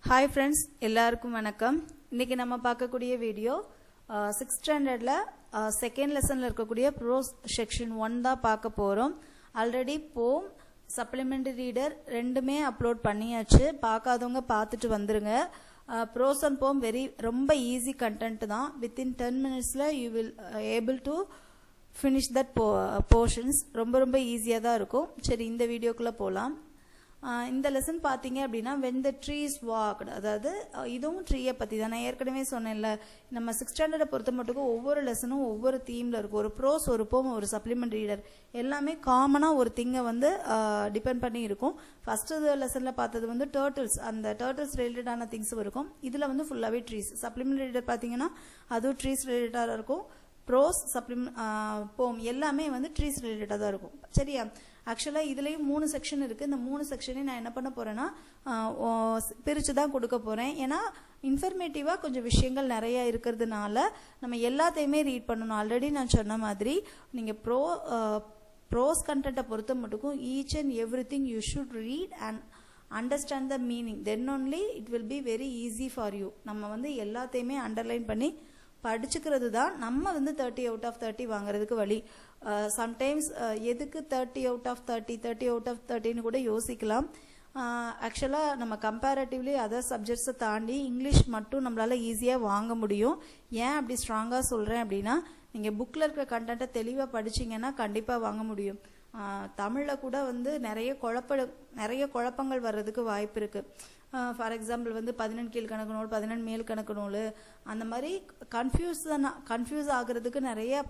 Hi friends, எல்லாருக்கும் வணக்கம். இன்றைக்கி நம்ம பார்க்கக்கூடிய வீடியோ 6th ஸ்டாண்டர்டில் செகண்ட் லெசனில் இருக்கக்கூடிய ப்ரோஸ் செக்ஷன் 1 தான் பார்க்க போகிறோம். ஆல்ரெடி போம் சப்ளிமெண்ட்ரி ரீடர் ரெண்டுமே அப்லோட் பண்ணியாச்சு. பார்க்காதவங்க பார்த்துட்டு வந்துருங்க. ப்ரோஸ் அண்ட் போம் ரொம்ப ஈஸி கண்டென்ட் தான். வித்தின் 10 minutesல you will able to finish that portions. ரொம்ப ஈஸியாக தான் இருக்கும். சரி, இந்த வீடியோக்குள்ளே போகலாம். இந்த லெசன் பார்த்தீங்க அப்படின்னா when the trees walked, அதாவது இதுவும் ட்ரீயை பற்றி தான். நான் ஏற்கனவே சொன்னேன்ல, நம்ம 6th ஸ்டாண்டர்டை பொறுத்த மட்டுக்கும் ஒவ்வொரு லெசனும் ஒவ்வொரு தீமில் இருக்கும். ஒரு ப்ரோஸ், ஒரு போம், ஒரு சப்ளிமெண்ட் ரீடர் எல்லாமே காமனாக ஒரு திங்கை வந்து டிபெண்ட் பண்ணி இருக்கும். ஃபஸ்ட்டு லெசனில் பார்த்தது வந்து டர்ட்டில்ஸ், அந்த டர்ட்டில்ஸ் ரிலேட்டடான திங்ஸ் இருக்கும். இதில் வந்து ஃபுல்லாகவே ட்ரீஸ். சப்ளிமெண்ட் ரீடர் பார்த்தீங்கன்னா அதுவும் ட்ரீஸ் ரிலேட்டடாக இருக்கும். ப்ரோஸ், போம் எல்லாமே வந்து ட்ரீஸ் ரிலேட்டடாக தான் இருக்கும். சரியா? ஆக்சுவலாக இதுலேயும் 3 செக்ஷன் இருக்குது. இந்த 3 செக்ஷனையும் நான் என்ன பண்ண போகிறேன்னா பிரித்து தான் கொடுக்க போகிறேன். ஏன்னா இன்ஃபர்மேட்டிவாக கொஞ்சம் விஷயங்கள் நிறையா இருக்கிறதுனால நம்ம எல்லாத்தையுமே ரீட் பண்ணணும். ஆல்ரெடி நான் சொன்ன மாதிரி நீங்கள் ப்ரோஸ் கண்டென்ட்டை பொறுத்த மட்டுக்கும் each and every thing you should read and understand the meaning. Then only it will be very easy for you. நம்ம வந்து எல்லாத்தையுமே அண்டர்லைன் பண்ணி படிச்சுக்கிறது தான் நம்ம வந்து 30 out of 30 வாங்குறதுக்கு வழி. சம்டைம்ஸ் எதுக்கு 30 out of 30 கூட யோசிக்கலாம். ஆக்சுவலாக நம்ம கம்பேரட்டிவ்லி அதர் சப்ஜெக்ட்ஸை தாண்டி இங்கிலீஷ் மட்டும் நம்மளால் ஈஸியாக வாங்க முடியும். ஏன் அப்படி ஸ்ட்ராங்காக சொல்கிறேன் அப்படின்னா, நீங்கள் புக்கில் இருக்கிற கண்டென்ட்டை தெளிவாக படிச்சிங்கன்னா கண்டிப்பாக வாங்க முடியும். தமிழில் கூட வந்து நிறைய குழப்பங்கள் வர்றதுக்கு வாய்ப்பு இருக்குது. ஃபார் எக்ஸாம்பிள் வந்து 11 கீழ்கணக்கு நூல், 11 மேல் கணக்கு நூல், அந்த மாதிரி கன்ஃபியூஸ் ஆகுறதுக்கு நிறைய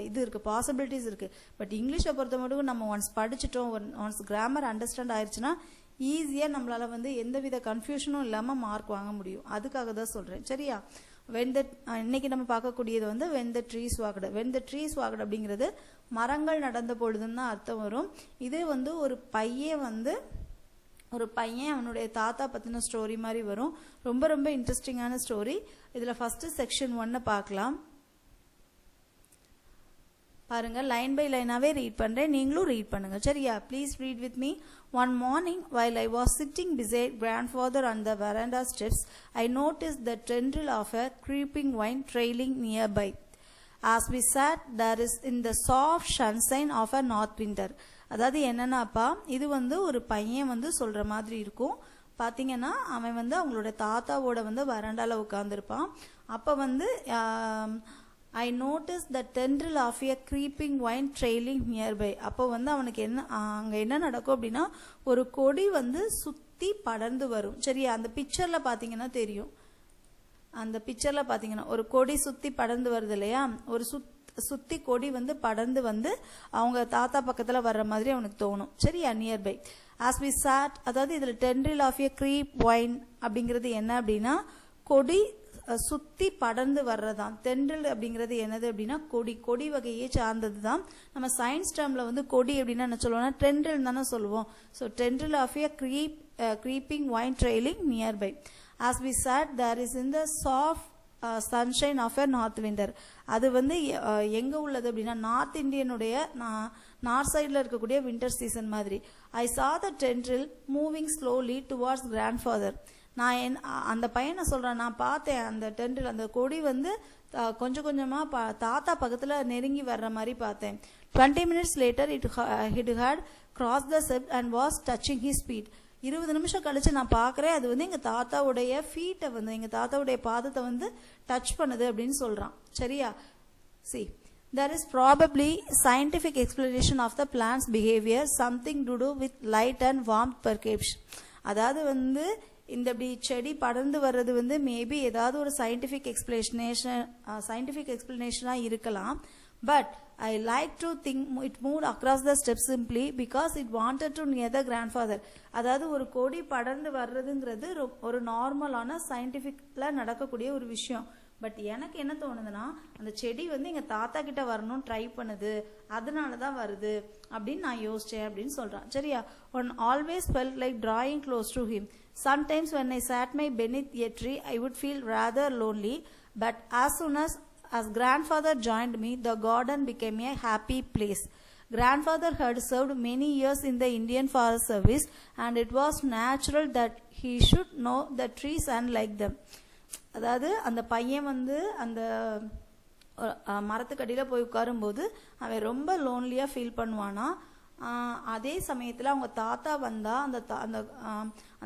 இது இருக்குது, பாசிபிலிட்டிஸ் இருக்குது. பட் இங்கிலீஷை பொறுத்த மட்டும் நம்ம ஒன்ஸ் படிச்சுட்டோம், ஒன்ஸ் கிராமர் அண்டர்ஸ்டாண்ட் ஆயிடுச்சுன்னா ஈஸியாக நம்மளால் வந்து எந்தவித கன்ஃபியூஷனும் இல்லாமல் மார்க் வாங்க முடியும். அதுக்காக தான் சொல்கிறேன். சரியா? இன்னைக்கு நம்ம பார்க்கக்கூடியது வந்து வென் த ட்ரீஸ் வாக்டு அப்படிங்கிறது மரங்கள் நடந்த பொழுதுன்னு தான் அர்த்தம் வரும். இது வந்து ஒரு பையன் அவனுடைய தாத்தா பற்றின ஸ்டோரி மாதிரி வரும். ரொம்ப இன்ட்ரெஸ்டிங்கான ஸ்டோரி. இதில் ஃபஸ்ட்டு செக்ஷன் 1 பார்க்கலாம். பாருங்க, லைன் பை லைனாகவே ரீட் பண்ணுறேன், நீங்களும் ரீட் பண்ணுங்க. சரியா? Please read with me. One morning, while I was sitting beside grandfather on the veranda steps, I noticed the tendril of a creeping vine trailing nearby. As we sat, there is in the soft sunshine of a north winter. அதாவது என்னன்னாப்பா, இது வந்து ஒரு பையன் வந்து சொல்கிற மாதிரி இருக்கும். பார்த்தீங்கன்னா அவன் வந்து அவங்களோட தாத்தாவோட வந்து வராண்டாவில் உட்காந்துருப்பான். அப்போ வந்து I noticed the tendril of a creeping vine trailing nearby. அப்போ வந்து அவனுக்கு அங்கே என்ன நடக்கும் அப்படின்னா, ஒரு கொடி வந்து சுற்றி படர்ந்து வரும். சரியா? அந்த பிக்சரில் பார்த்தீங்கன்னா தெரியும். அந்த பிக்சரில் பார்த்தீங்கன்னா ஒரு கொடி சுற்றி படர்ந்து வருது இல்லையா? ஒரு சுற்றி கொடி வந்து படர்ந்து வந்து அவங்க தாத்தா பக்கத்தில் வர்ற மாதிரி அவனுக்கு தோணும். சரியா? நியர்பை. ஆஸ் வி சாட், அதாவது இதில் tendril of a creep vine அப்படிங்கிறது என்ன அப்படின்னா, கொடி சுற்றி படர்ந்து வர்றதான். தென்றல் அப்படிங்கிறது என்னது அப்படின்னா கொடி வகையே சார்ந்தது தான். நம்ம சயின்ஸ் டேர்மில் வந்து கொடி அப்படின்னா என்ன சொல்லுவோம்னா டென்ட்ரல் தானே சொல்லுவோம். So tendril of a creeping vine trailing nearby. As we sat, there is in the soft sunshine of a north winter. அது வந்து எங்கே உள்ளது அப்படின்னா நார்த் இந்தியனுடைய நார்த் சைடில் இருக்கக்கூடிய வின்டர் சீசன் மாதிரி. I saw the tendril moving slowly towards grandfather. நான் அந்த பையனை சொல்கிறேன், நான் பார்த்தேன் அந்த டென்ட்ரில் அந்த கொடி வந்து கொஞ்சம் கொஞ்சமாக தாத்தா பக்கத்தில் நெருங்கி வர்ற மாதிரி பார்த்தேன். 20 minutes later it had crossed the step and was touching his feet. 20 நிமிஷம் கழிச்சு நான் பார்க்குறேன், அது வந்து எங்கள் தாத்தாவுடைய ஃபீட்டை வந்து எங்கள் தாத்தாவுடைய பாதத்தை வந்து டச் பண்ணுது அப்படின்னு சொல்கிறான். சரியா? See, there is probably scientific explanation of the plant's behavior, something to do with light and warmth perception. அதாவது வந்து இந்த இப்படி செடி படர்ந்து வர்றது வந்து மேபி ஏதாவது ஒரு சயின்டிஃபிக் எக்ஸ்பிளனேஷனாக இருக்கலாம். But I like to think it moved across the steps simply because it wanted to near the grandfather. அதாவது ஒரு கொடி படர்ந்து வர்றதுங்கிறது ஒரு நார்மலான சயின்டிஃபிக்கில் நடக்கக்கூடிய ஒரு விஷயம். பட் எனக்கு என்ன தோணுதுன்னா, அந்த செடி வந்து எங்கள் தாத்தா கிட்ட வரணும்னு ட்ரை பண்ணுது, அதனால தான் வருது அப்படின்னு நான் யோசித்தேன் அப்படின்னு சொல்கிறான். சரியா? One always felt like drawing close to him. Sometimes when I sat beneath a tree, I would feel rather lonely. But as soon as grandfather joined me, the garden became a happy place. Grandfather had served many years in the Indian Forest Service and it was natural that he should know the trees and like them. அதாவது அந்த பையன் வந்து அந்த மரத்துக்கடியில் போய் உட்காரும்போது அவன் ரொம்ப லோன்லியாக feel பண்ணுவானா. அதே சமயத்தில் அவங்க தாத்தா வந்தா அந்த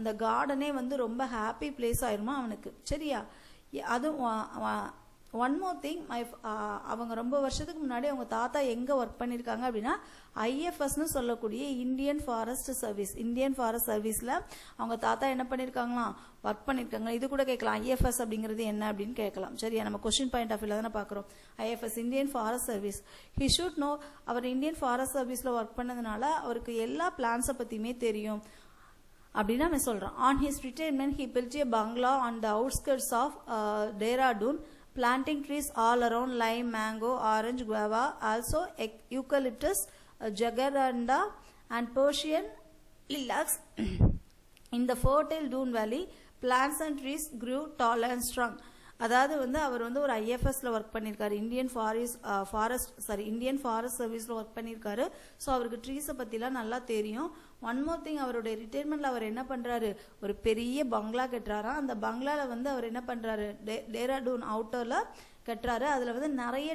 அந்த கார்டனே வந்து ரொம்ப ஹாப்பி பிளேஸ் ஆயிருமா அவனுக்கு. சரியா? அதுவும் ஒன் மோர் திங், அவங்க ரொம்ப வருஷத்துக்கு முன்னாடி அவங்க தாத்தா எங்கே ஒர்க் பண்ணியிருக்காங்க அப்படின்னா ஐஎஃப்எஸ்ன்னு சொல்லக்கூடிய Indian forest service. Indian forest சர்வீஸில் அவங்க தாத்தா என்ன பண்ணியிருக்காங்களாம், ஒர்க் பண்ணியிருக்காங்க. இது கூட கேட்கலாம், ஐஎஃப்எஸ் அப்படிங்கிறது என்ன அப்படின்னு கேட்கலாம். சரியா? நம்ம கொஸ்டின் பாயிண்ட் ஆஃப் வியூவில் தானே பார்க்குறோம். IFS Indian forest service. He should know, அவர் இந்தியன் ஃபாரஸ்ட் சர்வீஸில் ஒர்க் பண்ணதுனால அவருக்கு எல்லா பிளான்ஸை பற்றியுமே தெரியும் அப்படின்னு அவன் சொல்கிறான். On his retirement he built a bungalow on the outskirts of Dehradun, planting trees all around, lime, mango, orange, guava, also eucalyptus, jacaranda and Persian lilacs. In the fertile Doon Valley, plants and trees grew tall and strong. அதாவது வந்து அவர் வந்து ஒரு ஐஎஃப்எஸ்ல work பண்ணியிருக்காரு, Indian forest சர்வீஸில் work பண்ணியிருக்காரு. So அவருக்கு ட்ரீஸை பற்றிலாம் நல்லா தெரியும். ஒன் மோர் திங், அவருடைய ரிட்டைர்மெண்ட்டில் அவர் என்ன பண்ணுறாரு, ஒரு பெரிய பங்களா கட்டுறாராம். அந்த பங்களாவில் வந்து அவர் என்ன பண்ணுறாரு, டேராடூன் அவுட்டரில் கட்டுறாரு. அதில் வந்து நிறைய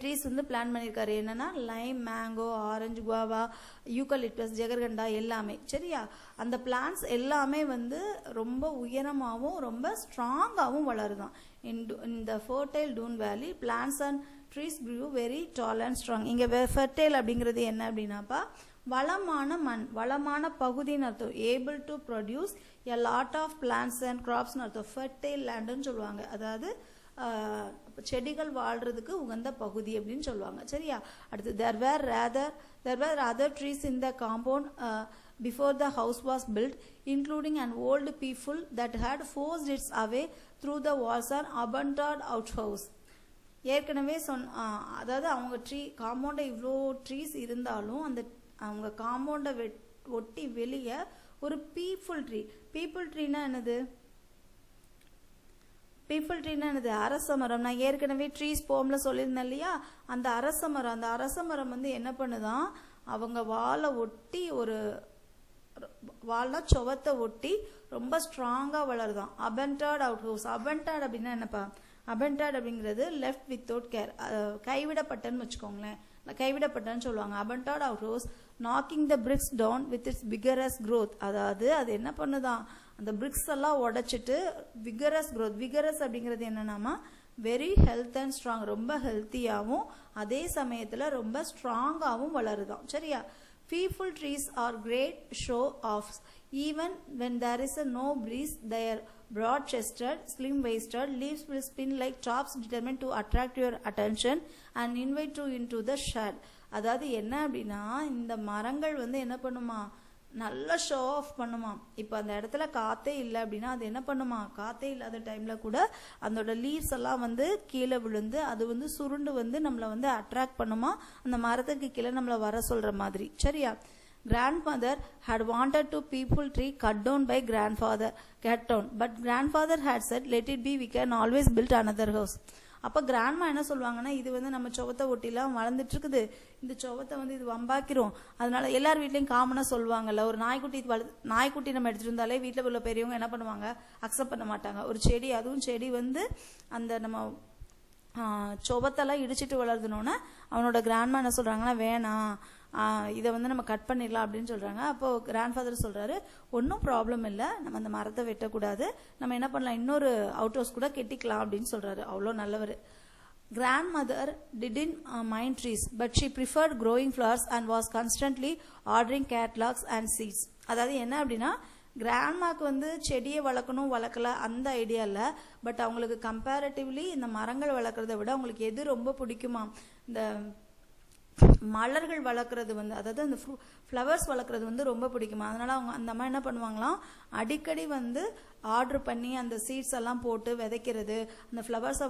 ட்ரீஸ் வந்து பிளான் பண்ணியிருக்காரு. என்னன்னா lime, mango, orange, guava, eucalyptus, ஜெகர்கண்டா எல்லாமே. சரியா? அந்த பிளான்ஸ் எல்லாமே வந்து ரொம்ப உயரமாகவும் ரொம்ப ஸ்ட்ராங்காகவும் வளருதான். இந்த fertile Doon valley plants and trees grew very tall and strong. இங்கே ஃபர்டைல் அப்படிங்கிறது என்ன அப்படின்னாப்பா, வளமான மண், வளமான பகுதின்னு அர்த்தம். Able to produce a lot of plants and கிராப்ஸ்னு அர்த்தம். ஃபர்டைல் லேண்டுன்னு சொல்லுவாங்க. அதாவது செடிகள் வாழ்றதுக்கு உகந்த பகுதி அப்படின்னு சொல்லுவாங்க. சரியா? அடுத்து there were other trees in the compound before the house was built, including an old peepul that had forced its way through the walls and abandoned outhouse. ஏற்கனவே அதாவது அவங்க காம்பவுண்ட இவ்வளோ ட்ரீஸ் இருந்தாலும் அந்த அவங்க காம்பவுண்ட ஒட்டி வெளியே ஒரு பீப்புள் ட்ரீனா என்னது, அரச மரம். நான் ஏற்கனவே ட்ரீஸ் போம்ல சொல்லியிருந்தேன் இல்லையா, அந்த அரச மரம் வந்து என்ன பண்ணுதான், அவங்க வாழை ஒட்டி ஒரு வாழை சுவத்தை ஒட்டி ரொம்ப ஸ்ட்ராங்கா வளருதான். அபென்டாட் அவுட் ஹவுஸ். அபென்டாட் அப்படின்னா என்னப்பா, அபென்டாட் அப்படிங்கிறது லெஃப்ட் வித்தவுட் கேர், கைவிடப்பட்டன்னு வச்சுக்கோங்களேன், கைவிடப்பட்டன்னு சொல்லுவாங்க. Abandoned out house knocking the bricks down with its vigorous growth. அதாவது அது என்ன பண்ணுதான், அந்த பிரிக்ஸ் எல்லாம் உடைச்சிட்டு விகரஸ் growth. விகரஸ் அப்படிங்கிறது என்னன்னாமா வெரி ஹெல்த் அண்ட் ஸ்ட்ராங், ரொம்ப ஹெல்த்தியாகவும் அதே சமயத்தில் ரொம்ப ஸ்ட்ராங்காகவும் வளருதான். சரியா? Peepul trees are great show offs. Even when there is no breeze, they are broad-chested, slim-waisted. Leaves will spin like tops, determined to attract your attention and invite you into the shade. அதாவது என்ன அப்படின்னா, இந்த மரங்கள் வந்து என்ன பண்ணுமா, நல்ல show of பண்ணுமா. இப்போ அந்த இடத்துல காத்தே இல்லை அப்படின்னா அது என்ன பண்ணுமா, காத்தே இல்லாத டைம்ல கூட அதோட லீவ்ஸ் எல்லாம் வந்து கீழே விழுந்து அது வந்து சுருண்டு வந்து நம்மளை வந்து அட்ராக்ட் பண்ணுமா, அந்த மரத்துக்கு கீழே நம்மளை வர சொல்ற மாதிரி. சரியா? Grandmother had wanted to peepul tree cut down by cut down, but grandfather had said, let it be, we can always build another house. அப்போ கிராண்ட்மா என்ன சொல்லுவாங்கன்னா, இது வந்து நம்ம சுவத்தை ஒட்டிலாம் வளர்ந்துட்டு இருக்குது, இந்த சுவத்தை வந்து இது வம்பாக்கிறோம். அதனால எல்லார் வீட்லையும் காமனாக சொல்லுவாங்கல்ல, ஒரு நாய்க்குட்டி நம்ம எடுத்துட்டு இருந்தாலே வீட்டில் உள்ள பெரியவங்க என்ன பண்ணுவாங்க, அக்செப்ட் பண்ண மாட்டாங்க. ஒரு செடி, அதுவும் செடி வந்து அந்த நம்ம சுவத்தெல்லாம் இடிச்சிட்டு வளர்ந்தனோன்னா அவனோட கிராண்ட்மா என்ன சொல்றாங்கன்னா, வேணாம் இதை வந்து நம்ம கட் பண்ணிடலாம் அப்படின்னு சொல்றாங்க. அப்போ கிராண்ட்ஃபாதர் சொல்றாரு, ஒன்றும் ப்ராப்ளம் இல்லை, நம்ம அந்த மரத்தை வெட்டக்கூடாது, நம்ம என்ன பண்ணலாம், இன்னொரு அவுட் ஹவுஸ் கூட கெட்டிக்கலாம் அப்படின்னு சொல்றாரு. அவ்வளோ நல்லவர். Grandmother didn't mind trees, but she preferred growing flowers and was constantly ordering catalogs and seeds. அதாவது என்ன அப்படின்னா, கிராண்ட்மாக்கு வந்து செடியை வளர்க்கல அந்த ஐடியா இல்லை, பட் அவங்களுக்கு கம்பேரிட்டிவ்லி இந்த மரங்கள் வளர்க்குறத விட அவங்களுக்கு எது ரொம்ப பிடிக்குமா, இந்த மலர்கள் வளர்க்குறது வந்து, அதாவது அந்த ஃப்ளவர்ஸ் வளர்க்குறது வந்து ரொம்ப பிடிக்குமா. அதனால அவங்க அந்த அம்மா என்ன பண்ணுவாங்களாம், அடிக்கடி வந்து ஆர்டர் பண்ணி அந்த சீட்ஸ் எல்லாம் போட்டு விதைக்கிறது, அந்த ஃப்ளவர்ஸை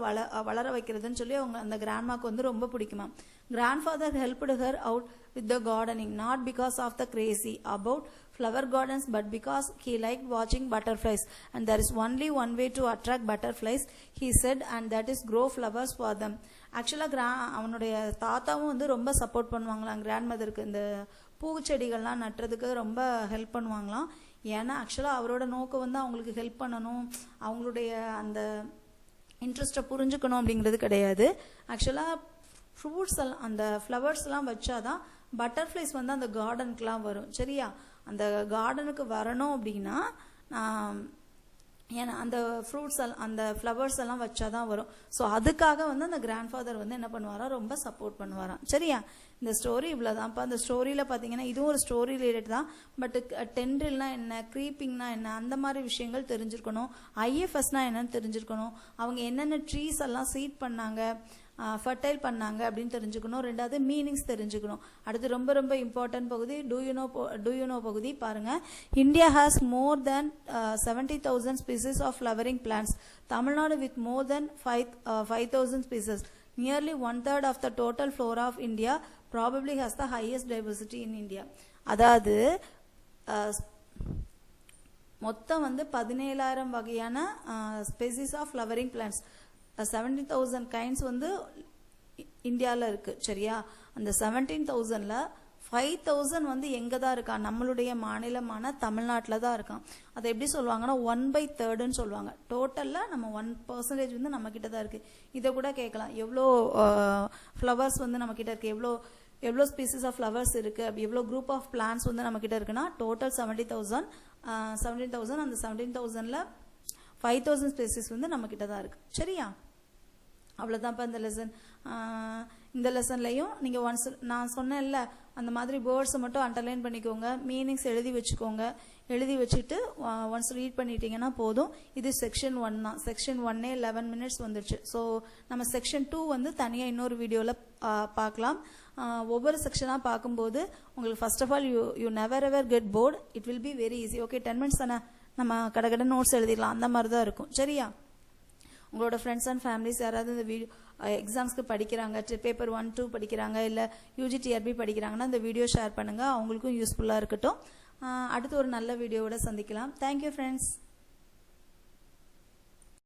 வளர வைக்கிறதுன்னு சொல்லி அவங்க அந்த கிராண்ட்மாக்கு வந்து ரொம்ப பிடிக்குமா. Grandfather helped her out with the gardening, not because of the crazy about flower gardens, but because he liked watching butterflies, and there is only one way to attract butterflies, he said, and that is grow flowers for them. ஆக்சுவலாக அவனுடைய தாத்தாவும் வந்து ரொம்ப support பண்ணுவாங்களாம் grand மதருக்கு. இந்த பூச்செடிகள்லாம் நட்டுறதுக்கு ரொம்ப help பண்ணுவாங்களாம். ஏன்னா ஆக்சுவலாக அவரோட நோக்கம் வந்து அவங்களுக்கு ஹெல்ப் பண்ணணும், அவங்களுடைய அந்த இன்ட்ரெஸ்ட்டை புரிஞ்சுக்கணும் அப்படிங்கிறது கிடையாது. ஆக்சுவலாக ஃப்ரூட்ஸ் எல்லாம் அந்த ஃப்ளவர்ஸ்லாம் வச்சாதான் பட்டர்ஃப்ளைஸ் வந்து அந்த கார்டனுக்குலாம் வரும். சரியா, அந்த கார்டனுக்கு வரணும் அப்படின்னா ஏன்னா அந்த ஃப்ரூட்ஸ் அந்த ஃப்ளவர்ஸ் எல்லாம் வச்சாதான் வரும். ஸோ அதுக்காக வந்து அந்த கிராண்ட் ஃபாதர் வந்து என்ன பண்ணுவாரா, ரொம்ப சப்போர்ட் பண்ணுவாராம். சரியா, இந்த ஸ்டோரி இவ்வளோதான்ப்பா. அந்த ஸ்டோரியில் பார்த்தீங்கன்னா இதுவும் ஒரு ஸ்டோரி ரிலேட்டட் தான். பட் டென்ட்ரில்னா என்ன, க்ரீப்பிங்னா என்ன, அந்த மாதிரி விஷயங்கள் தெரிஞ்சிருக்கணும். ஐஎஃப்எஸ்னா என்னன்னு தெரிஞ்சிருக்கணும். அவங்க என்னென்ன ட்ரீஸ் எல்லாம் சீட் பண்ணாங்க, ஃபர்டைல் பண்ணாங்க அப்படின்னு தெரிஞ்சுக்கணும். ரெண்டாவது மீனிங்ஸ் தெரிஞ்சுக்கணும். அடுத்து ரொம்ப ரொம்ப இம்பார்ட்டன்ட் பகுதி டூ யூ நோ பகுதி பாருங்க. India has more than 70,000 species of flowering plants. Tamil Nadu with more than 5,000 species. Nearly 1/3 of the total flora of India probably has the highest diversity in India. அதாவது மொத்தம் வந்து 17,000 வகையான species of flowering plants, 17,000 kinds வந்து இந்தியாவில் இருக்கு. சரியா, அந்த 17,000ல் 5,000 வந்து எங்கே தான் இருக்கா, நம்மளுடைய மாநிலமான தமிழ்நாட்டில் தான் இருக்கான். அதை எப்படி சொல்லுவாங்கன்னா 1/3 சொல்லுவாங்க. டோட்டலில் நம்ம 1% வந்து நம்மக்கிட்ட தான் இருக்குது. இதை கூட கேட்கலாம், எவ்வளோ ஃப்ளவர்ஸ் வந்து நம்மக்கிட்ட இருக்குது, எவ்வளோ ஸ்பீசிஸ் ஆஃப் ஃப்ளவர்ஸ் இருக்குது, எவ்வளோ குரூப் ஆஃப் பிளான்ஸ் வந்து நம்மக்கிட்ட இருக்குன்னா டோட்டல் 17,000. அந்த 17,000ல் 5,000 ஸ்பீசிஸ் வந்து நம்மக்கிட்ட தான் இருக்குது. சரியா, அவ்வளோதான்ப்பா இந்த லெசன். இந்த லெசன்லையும் நீங்கள் ஒன்ஸ் நான் சொன்னேன்ல அந்த மாதிரி வேர்ட்ஸை மட்டும் அண்டர்லைன் பண்ணிக்கோங்க, மீனிங்ஸ் எழுதி வச்சுக்கோங்க. எழுதி வச்சுட்டு ஒன்ஸ் ரீட் பண்ணிட்டீங்கன்னா போதும். இது செக்ஷன் 1 தான். செக்ஷன் 1 11 minutes வந்துடுச்சு. ஸோ நம்ம செக்ஷன் 2 வந்து தனியாக இன்னொரு வீடியோவில் பார்க்கலாம். ஒவ்வொரு செக்ஷனாக பார்க்கும்போது உங்களுக்கு first of all you never ever get bored. It will be very easy. Okay, 10 minutes தானே, நம்ம கடை நோட்ஸ் எழுதிடலாம். அந்த மாதிரி தான் இருக்கும். சரியா, உங்களோட ஃப்ரெண்ட்ஸ் அண்ட் ஃபேமிலிஸ் யாராவது இந்த வீடியோ எக்ஸாம்ஸ்க்கு படிக்கிறாங்க, பேப்பர் 1, 2 படிக்கிறாங்க, இல்லை UGTRB படிக்கிறாங்கன்னா இந்த வீடியோ ஷேர் பண்ணுங்கள், அவங்களுக்கும் யூஸ்ஃபுல்லாக இருக்கட்டும். அடுத்து ஒரு நல்ல வீடியோவோட சந்திக்கலாம். Thank you friends.